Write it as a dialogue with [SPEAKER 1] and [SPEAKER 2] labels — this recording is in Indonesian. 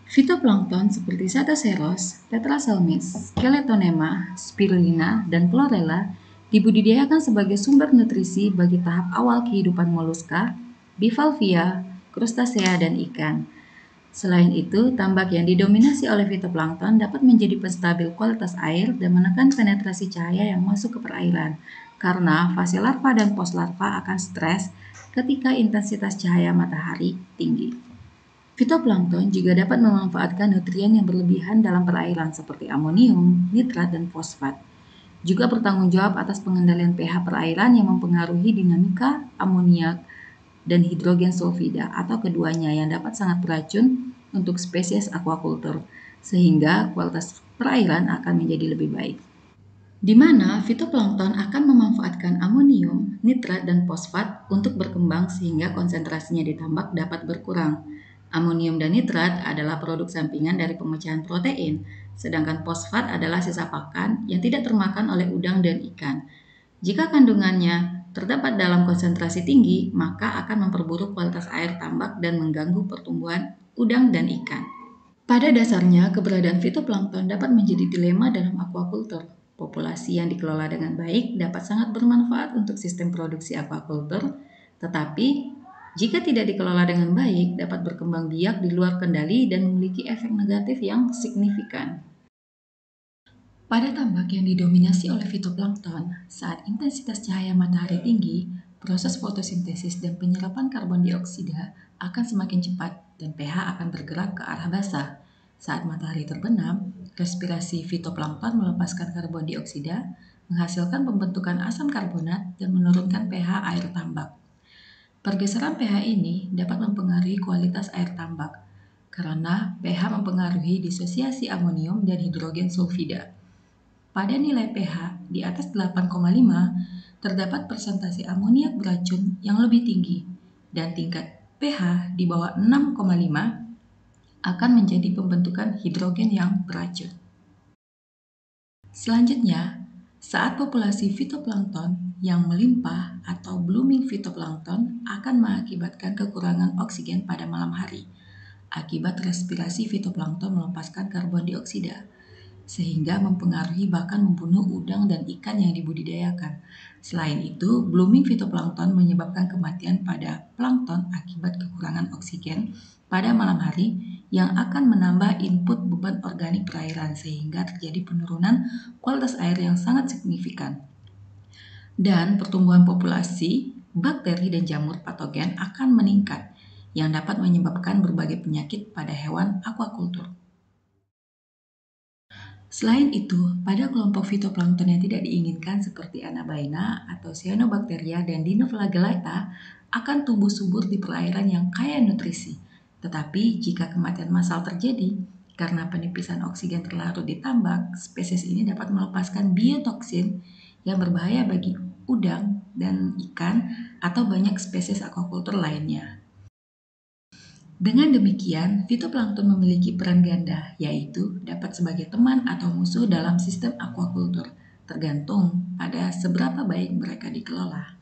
[SPEAKER 1] Fitoplankton seperti Sataceros, Tetraselmis, Skeletonema, Spirulina, dan Chlorella dibudidayakan sebagai sumber nutrisi bagi tahap awal kehidupan moluska, bivalvia, krustasea, dan ikan. Selain itu, tambak yang didominasi oleh fitoplankton dapat menjadi penstabil kualitas air dan menekan penetrasi cahaya yang masuk ke perairan, karena fase larva dan poslarva akan stres ketika intensitas cahaya matahari tinggi. Fitoplankton juga dapat memanfaatkan nutrien yang berlebihan dalam perairan seperti amonium, nitrat, dan fosfat. Juga bertanggung jawab atas pengendalian pH perairan yang mempengaruhi dinamika amoniak dan hidrogen sulfida atau keduanya yang dapat sangat beracun untuk spesies aquaculture, sehingga kualitas perairan akan menjadi lebih baik. Di mana fitoplankton akan memanfaatkan amonium, nitrat, dan fosfat untuk berkembang sehingga konsentrasinya di tambak dapat berkurang. Amonium dan nitrat adalah produk sampingan dari pemecahan protein, sedangkan fosfat adalah sisa pakan yang tidak termakan oleh udang dan ikan. Jika kandungannya terdapat dalam konsentrasi tinggi, maka akan memperburuk kualitas air tambak dan mengganggu pertumbuhan udang dan ikan. Pada dasarnya, keberadaan fitoplankton dapat menjadi dilema dalam aquaculture. Populasi yang dikelola dengan baik dapat sangat bermanfaat untuk sistem produksi aquaculture, tetapi jika tidak dikelola dengan baik dapat berkembang biak di luar kendali dan memiliki efek negatif yang signifikan. Pada tambak yang didominasi oleh fitoplankton, saat intensitas cahaya matahari tinggi, proses fotosintesis dan penyerapan karbon dioksida akan semakin cepat dan pH akan bergerak ke arah basah. Saat matahari terbenam, respirasi fitoplankton melepaskan karbon dioksida, menghasilkan pembentukan asam karbonat dan menurunkan pH air tambak. Pergeseran pH ini dapat mempengaruhi kualitas air tambak, karena pH mempengaruhi disosiasi amonium dan hidrogen sulfida. Pada nilai pH di atas 8,5, terdapat persentase amoniak beracun yang lebih tinggi, dan tingkat pH di bawah 6,5 akan menjadi pembentukan hidrogen yang beracun. Selanjutnya, saat populasi fitoplankton yang melimpah atau blooming fitoplankton akan mengakibatkan kekurangan oksigen pada malam hari. Akibat respirasi fitoplankton melepaskan karbon dioksida, sehingga mempengaruhi bahkan membunuh udang dan ikan yang dibudidayakan. Selain itu, blooming fitoplankton menyebabkan kematian pada plankton akibat kekurangan oksigen pada malam hari yang akan menambah input beban organik perairan sehingga terjadi penurunan kualitas air yang sangat signifikan. Dan pertumbuhan populasi bakteri dan jamur patogen akan meningkat yang dapat menyebabkan berbagai penyakit pada hewan aquaculture. Selain itu, pada kelompok fitoplankton yang tidak diinginkan seperti Anabaena atau Cyanobacteria dan Dinoflagellata akan tumbuh subur di perairan yang kaya nutrisi. Tetapi jika kematian massal terjadi karena penipisan oksigen terlarut di tambak, spesies ini dapat melepaskan biotoksin yang berbahaya bagi udang dan ikan atau banyak spesies aquaculture lainnya. Dengan demikian, fitoplankton memiliki peran ganda, yaitu dapat sebagai teman atau musuh dalam sistem aquaculture, tergantung pada seberapa baik mereka dikelola.